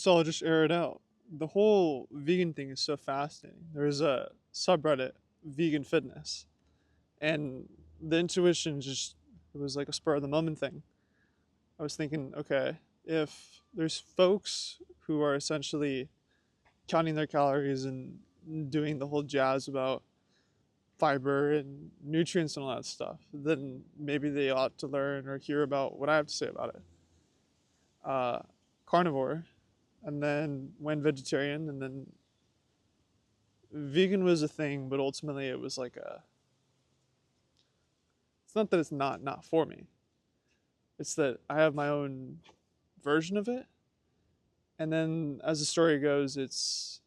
So I'll just air it out. The whole vegan thing is so fascinating. There's a subreddit, vegan fitness, and the intuition just, it was like a spur of the moment thing. I was thinking, okay, if there's folks who are essentially counting their calories and doing the whole jazz about fiber and nutrients and all that stuff, then maybe they ought to learn or hear about what I have to say about it. Uh, Carnivore, and then went vegetarian, and then vegan was a thing, but ultimately it was like a. It's not that it's not for me. It's that I have my own version of it, and then as the story goes, it's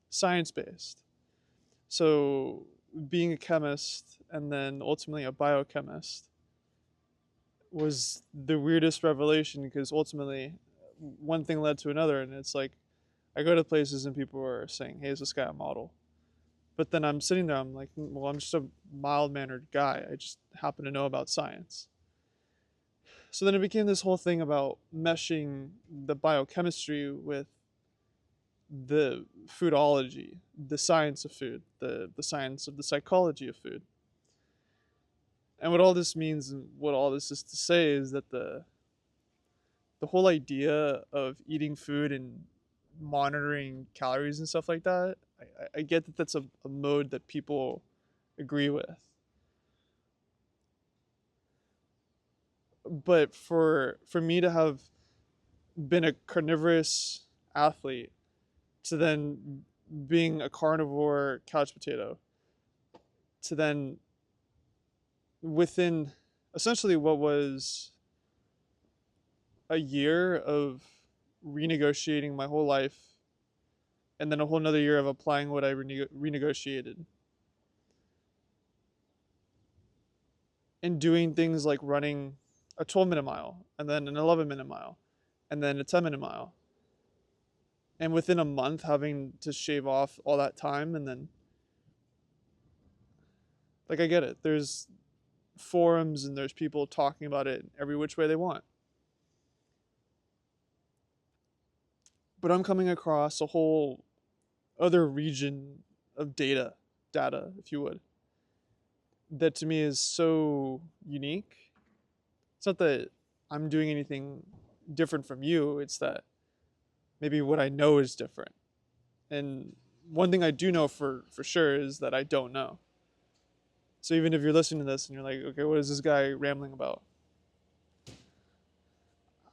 science based. So being a chemist and then ultimately a biochemist was the weirdest revelation because ultimately one thing led to another, and it's like I go to places and people are saying, "Hey, is this guy a model?" But then I'm sitting there, I'm like, well, I'm just a mild mannered guy. I just happen to know about science. So then it became this whole thing about meshing the biochemistry with the foodology, the science of food, the science of the psychology of food. And what all this means and what all this is to say is that the whole idea of eating food and monitoring calories and stuff like that, I get that that's a mode that people agree with. But for me to have been a carnivorous athlete to then being a carnivore couch potato to then within essentially what was a year of renegotiating my whole life and then a whole nother year of applying what I renegotiated and doing things like running a 12-minute mile and then an 11-minute mile and then a 10-minute mile, and within a month having to shave off all that time. And then like I get it, there's forums and there's people talking about it every which way they want, but I'm coming across a whole other region of data if you would, that to me is so unique. It's not that I'm doing anything different from you, it's that maybe what I know is different. And one thing I do know for sure is that I don't know. So even if you're listening to this and you're like, okay, what is this guy rambling about?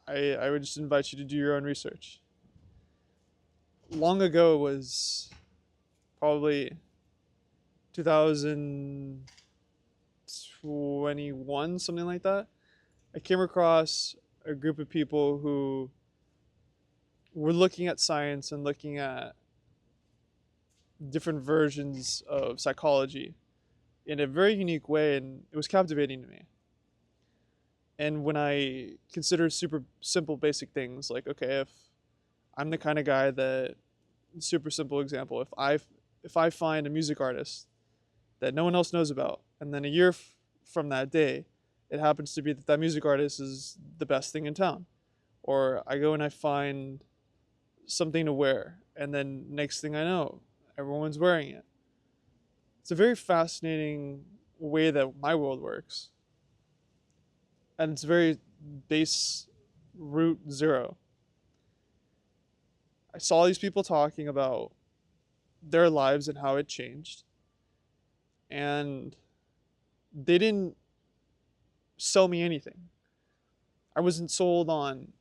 I would just invite you to do your own research. Long ago, it was probably 2021, something like that. I came across a group of people who were looking at science and looking at different versions of psychology in a very unique way, and it was captivating to me. And when I consider super simple basic things like, okay, if I'm the kind of guy that, super simple example, if I find a music artist that no one else knows about, and then a year from that day it happens to be that that music artist is the best thing in town, or I go and I find something to wear and then next thing I know everyone's wearing it. It's a very fascinating way that my world works, and it's very base root zero. I saw these people talking about their lives and how it changed, and they didn't sell me anything. I wasn't sold on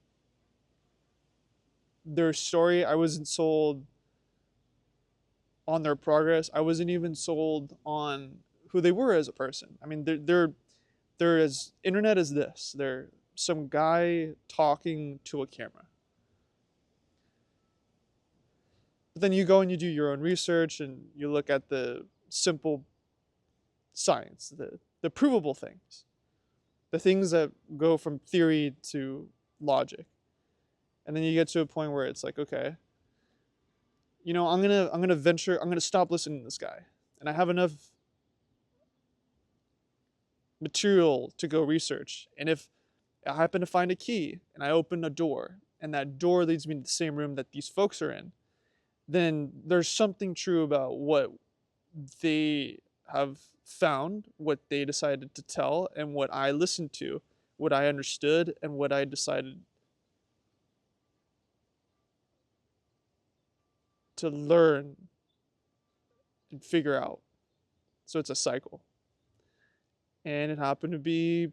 their story. I wasn't sold on their progress. I wasn't even sold on who they were as a person. I mean, they're as internet as this. They're some guy talking to a camera. But then you go and you do your own research and you look at the simple science, the provable things, the things that go from theory to logic. And then you get to a point where it's like, okay, I'm gonna stop listening to this guy. And I have enough material to go research. And if I happen to find a key and I open a door and that door leads me to the same room that these folks are in, then there's something true about what they have found, what they decided to tell, and what I listened to, what I understood, and what I decided to learn and figure out. So it's a cycle. And it happened to be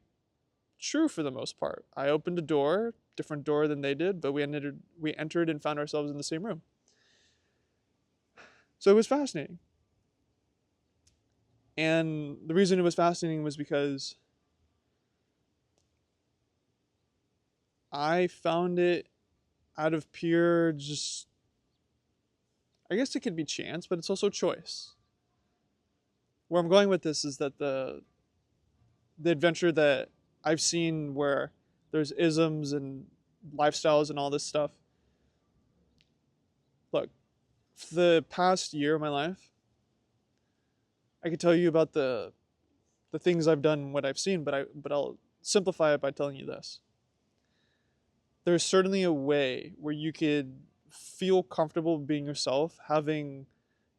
true for the most part. I opened a door, different door than they did, but we entered and found ourselves in the same room. So it was fascinating. And the reason it was fascinating was because I found it out of pure just, I guess it could be chance, but it's also choice. Where I'm going with this is that the adventure that I've seen where there's isms and lifestyles and all this stuff. Look, for the past year of my life, I could tell you about the things I've done and what I've seen, but I'll simplify it by telling you this. There's certainly a way where you could feel comfortable being yourself, having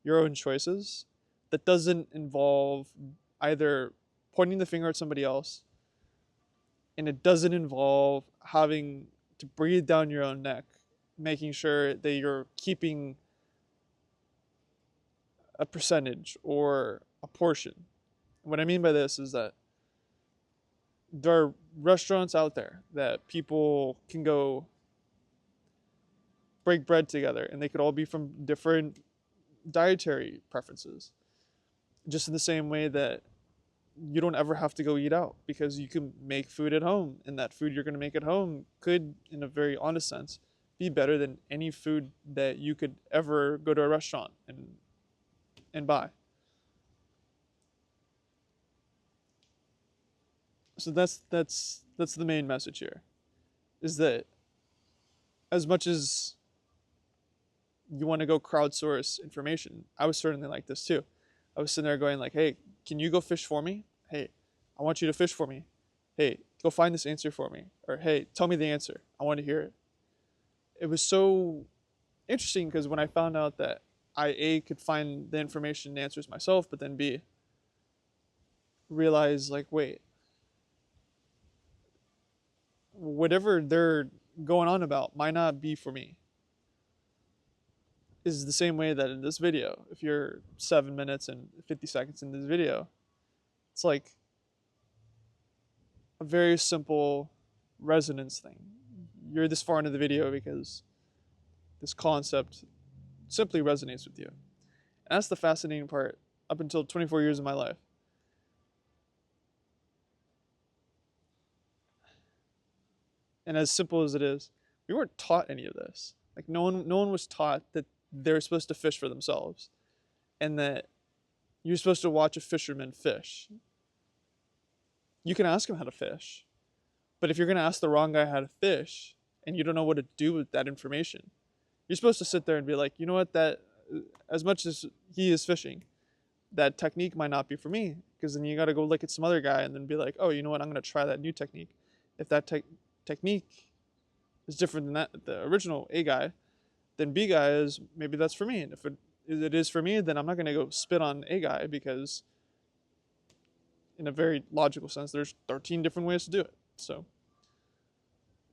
your own choices, that doesn't involve either pointing the finger at somebody else, and it doesn't involve having to breathe down your own neck, making sure that you're keeping a percentage or a portion. What I mean by this is that there are restaurants out there that people can go break bread together, and they could all be from different dietary preferences. Just in the same way that you don't ever have to go eat out, because you can make food at home, and that food you're going to make at home could, in a very honest sense, be better than any food that you could ever go to a restaurant and buy. So that's the main message here, is that as much as you want to go crowdsource information, I was certainly like this too. I was sitting there going like, hey, can you go fish for me? Hey, I want you to fish for me. Hey, go find this answer for me. Or hey, tell me the answer. I want to hear it. It was so interesting because when I found out that I A, could find the information and answers myself, but then B, realize like, wait, whatever they're going on about might not be for me. Is the same way that in this video, if you're 7 minutes and 50 seconds in this video, it's like a very simple resonance thing. You're this far into the video because this concept simply resonates with you. And that's the fascinating part up until 24 years of my life. And as simple as it is, we weren't taught any of this. Like no one was taught that they're supposed to fish for themselves, and that you're supposed to watch a fisherman fish. You can ask him how to fish, but if you're going to ask the wrong guy how to fish and you don't know what to do with that information, you're supposed to sit there and be like, you know what, that as much as he is fishing, that technique might not be for me, because then you got to go look at some other guy and then be like, oh, you know what, I'm going to try that new technique. If that technique is different than the original A guy, then B guy is, maybe that's for me. And if it is for me, then I'm not going to go spit on A guy, because in a very logical sense, there's 13 different ways to do it. So,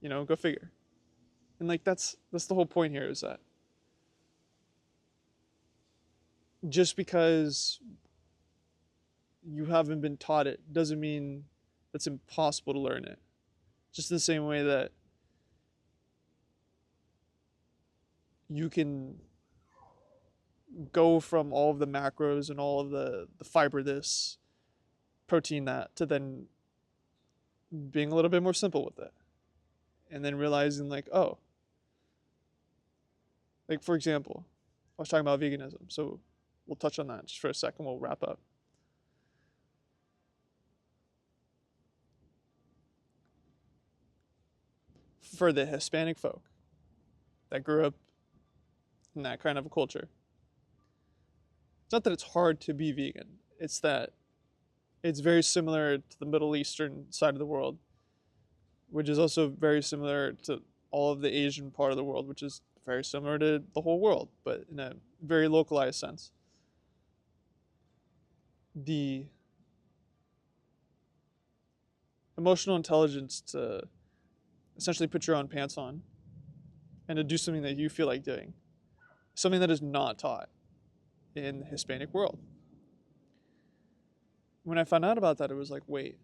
go figure. And like, that's the whole point here, is that just because you haven't been taught it doesn't mean it's impossible to learn it. Just the same way that you can go from all of the macros and all of the fiber this, protein that, to then being a little bit more simple with it. And then realizing like, oh, like for example, I was talking about veganism. So we'll touch on that just for a second. We'll wrap up. For the Hispanic folk that grew up in that kind of a culture, it's not that it's hard to be vegan. It's that it's very similar to the Middle Eastern side of the world, which is also very similar to all of the Asian part of the world, which is very similar to the whole world, but in a very localized sense. The emotional intelligence to essentially put your own pants on and to do something that you feel like doing, something that is not taught in the Hispanic world. When I found out about that, it was like, wait,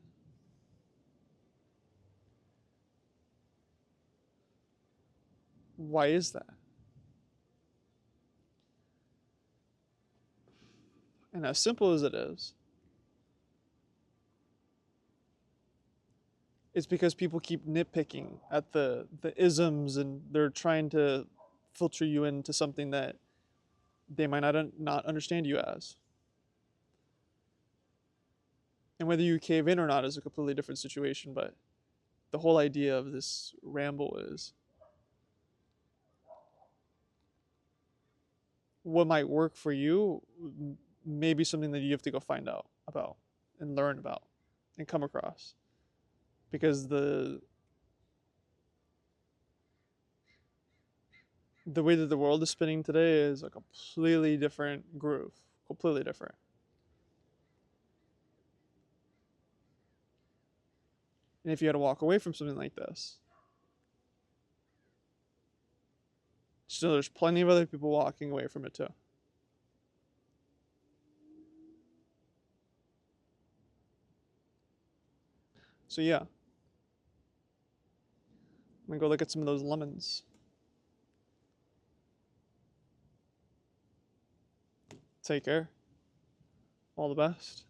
why is that? And as simple as it is, it's because people keep nitpicking at the isms, and they're trying to filter you into something that they might not understand you as. And whether you cave in or not is a completely different situation, but the whole idea of this ramble is what might work for you may be something that you have to go find out about and learn about and come across. Because the way that the world is spinning today is a completely different groove, completely different. And if you had to walk away from something like this, still there's plenty of other people walking away from it too. So yeah, I'm gonna go look at some of those lemons. Take care. All the best.